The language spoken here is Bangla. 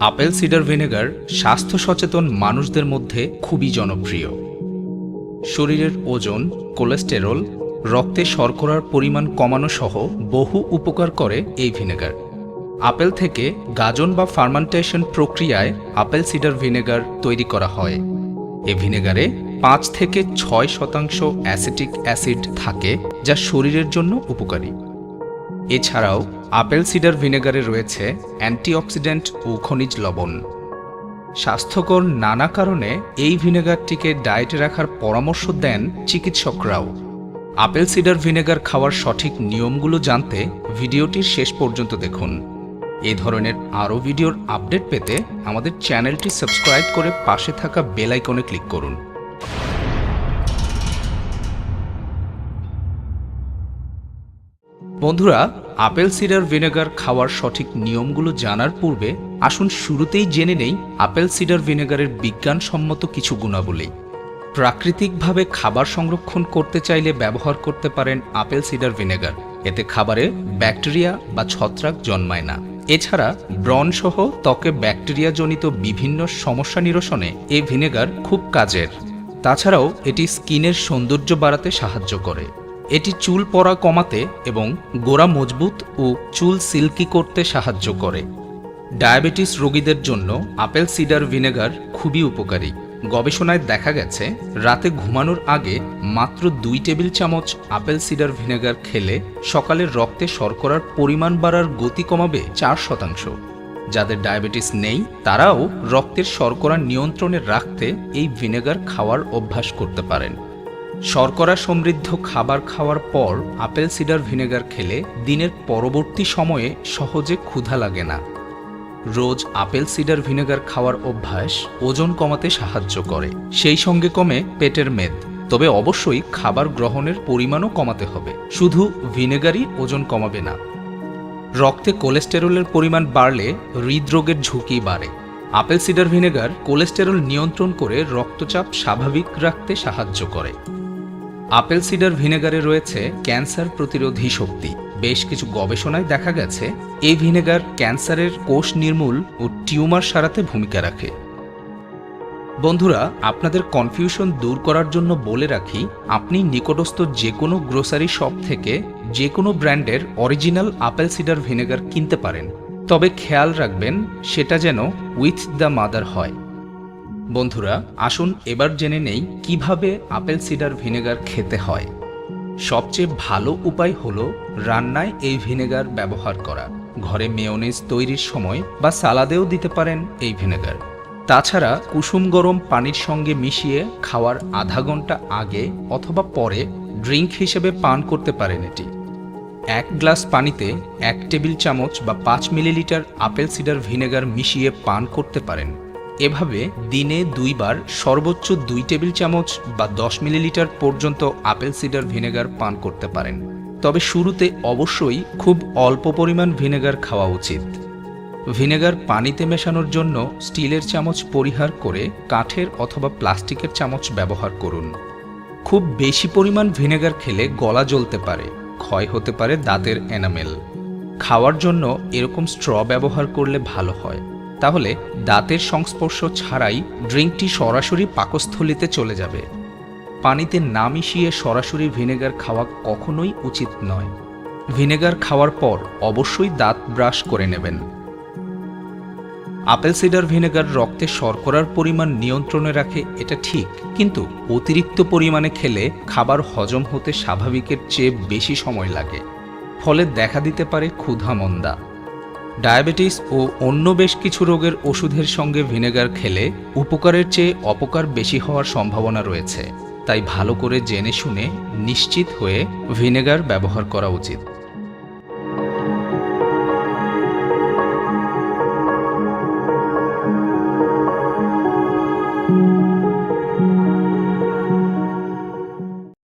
আপেল সিডার ভিনেগার স্বাস্থ্য সচেতন মানুষদের মধ্যে খুবই জনপ্রিয়। শরীরের ওজন, কোলেস্টেরল, রক্তে শর্করার পরিমাণ কমানো সহ বহু উপকার করে এই ভিনেগার। আপেল থেকে গাজন বা ফার্মেন্টেশন প্রক্রিয়ায় আপেল সিডার ভিনেগার তৈরি করা হয়। এ ভিনেগারে 5 থেকে 6% অ্যাসিটিক অ্যাসিড থাকে, যা শরীরের জন্য উপকারী। এছাড়াও আপেল সিডার ভিনেগারে রয়েছে অ্যান্টিঅক্সিডেন্ট ও খনিজ লবণ। স্বাস্থ্যকর নানা কারণে এই ভিনেগারটিকে ডায়েটে রাখার পরামর্শ দেন চিকিৎসকরাও। আপেল সিডার ভিনেগার খাওয়ার সঠিক নিয়মগুলো জানতে ভিডিওটির শেষ পর্যন্ত দেখুন। এই ধরনের আরও ভিডিওর আপডেট পেতে আমাদের চ্যানেলটি সাবস্ক্রাইব করে পাশে থাকা বেল আইকনে ক্লিক করুন। বন্ধুরা, আপেল সিডার ভিনেগার খাওয়ার সঠিক নিয়মগুলো জানার পূর্বে আসুন শুরুতেই জেনে নেই আপেল সিডার ভিনেগারের বিজ্ঞানসম্মত কিছু গুণাবলী। প্রাকৃতিকভাবে খাবার সংরক্ষণ করতে চাইলে ব্যবহার করতে পারেন আপেল সিডার ভিনেগার। এতে খাবারে ব্যাকটেরিয়া বা ছত্রাক জন্মায় না। এছাড়া ব্রণসহ ত্বকে ব্যাকটেরিয়াজনিত বিভিন্ন সমস্যা নিরসনে এই ভিনেগার খুব কাজের। তাছাড়াও এটি স্কিনের সৌন্দর্য বাড়াতে সাহায্য করে। এটি চুল পড়া কমাতে এবং গোড়া মজবুত ও চুল সিল্কি করতে সাহায্য করে। ডায়াবেটিস রোগীদের জন্য আপেল সিডার ভিনেগার খুবই উপকারী। গবেষণায় দেখা গেছে রাতে ঘুমানোর আগে মাত্র 2 টেবিল চামচ আপেল সিডার ভিনেগার খেলে সকালের রক্তে শর্করার পরিমাণ বাড়ার গতি কমাবে 4%। যাদের ডায়াবেটিস নেই তারাও রক্তের শর্করা নিয়ন্ত্রণে রাখতে এই ভিনেগার খাওয়ার অভ্যাস করতে পারেন। শর্করা সমৃদ্ধ খাবার খাওয়ার পর আপেল সিডার ভিনেগার খেলে দিনের পরবর্তী সময়ে সহজে ক্ষুধা লাগে না। রোজ আপেল সিডার ভিনেগার খাওয়ার অভ্যাস ওজন কমাতে সাহায্য করে, সেই সঙ্গে কমে পেটের মেদ। তবে অবশ্যই খাবার গ্রহণের পরিমাণও কমাতে হবে, শুধু ভিনেগারই ওজন কমাবে না। রক্তে কোলেস্টেরলের পরিমাণ বাড়লে হৃদরোগের ঝুঁকি বাড়ে। আপেল সিডার ভিনেগার কোলেস্টেরল নিয়ন্ত্রণ করে রক্তচাপ স্বাভাবিক রাখতে সাহায্য করে। আপেল সিডার ভিনেগারে রয়েছে ক্যান্সার প্রতিরোধী শক্তি। বেশ কিছু গবেষণায় দেখা গেছে এই ভিনেগার ক্যান্সারের কোষ নির্মূল ও টিউমার সারাতে ভূমিকা রাখে। বন্ধুরা, আপনাদের কনফিউশন দূর করার জন্য বলে রাখি, আপনি নিকটস্থ যে কোনো গ্রোসারি শপ থেকে যে কোনো ব্র্যান্ডের অরিজিনাল আপেল সিডার ভিনেগার কিনতে পারেন। তবে খেয়াল রাখবেন সেটা যেন উইথ দ্য মাদার হয়। বন্ধুরা, আসুন এবার জেনে নেই কিভাবে আপেল সিডার ভিনেগার খেতে হয়। সবচেয়ে ভালো উপায় হলো রান্নায় এই ভিনেগার ব্যবহার করা। ঘরে মেয়োনেজ তৈরির সময় বা সালাদেও দিতে পারেন এই ভিনেগার। তাছাড়া কুসুম গরম পানির সঙ্গে মিশিয়ে খাওয়ার আধা ঘন্টা আগে অথবা পরে ড্রিঙ্ক হিসেবে পান করতে পারেন এটি। 1 গ্লাস পানিতে 1 টেবিল চামচ বা 5 মিলিলিটার আপেল সিডার ভিনেগার মিশিয়ে পান করতে পারেন। এভাবে দিনে 2 বার সর্বোচ্চ 2 টেবিল চামচ বা 10 মিলিলিটার পর্যন্ত আপেল সিডার ভিনেগার পান করতে পারেন। তবে শুরুতে অবশ্যই খুব অল্প পরিমাণ ভিনেগার খাওয়া উচিত। ভিনেগার পানিতে মেশানোর জন্য স্টিলের চামচ পরিহার করে কাঠের অথবা প্লাস্টিকের চামচ ব্যবহার করুন। খুব বেশি পরিমাণ ভিনেগার খেলে গলা জ্বলতে পারে, ক্ষয় হতে পারে দাঁতের এনামেল। খাওয়ার জন্য এরকম স্ট্র ব্যবহার করলে ভালো হয়, তাহলে দাঁতের সংস্পর্শ ছাড়াই ড্রিঙ্কটি সরাসরি পাকস্থলিতে চলে যাবে। পানিতে না মিশিয়ে সরাসরি ভিনেগার খাওয়া কখনোই উচিত নয়। ভিনেগার খাওয়ার পর অবশ্যই দাঁত ব্রাশ করে নেবেন। আপেল সিডার ভিনেগার রক্তে শর্করার পরিমাণ নিয়ন্ত্রণে রাখে, এটা ঠিক, কিন্তু অতিরিক্ত পরিমাণে খেলে খাবার হজম হতে স্বাভাবিকের চেয়ে বেশি সময় লাগে। ফলে দেখা দিতে পারে ক্ষুধামন্দা। ডায়াবেটিস ও অন্য বেশ কিছু রোগের ওষুধের সঙ্গে ভিনেগার খেলে উপকারের চেয়ে অপকার বেশি হওয়ার সম্ভাবনা রয়েছে। তাই ভালো করে জেনে শুনে নিশ্চিত হয়ে ভিনেগার ব্যবহার করা উচিত।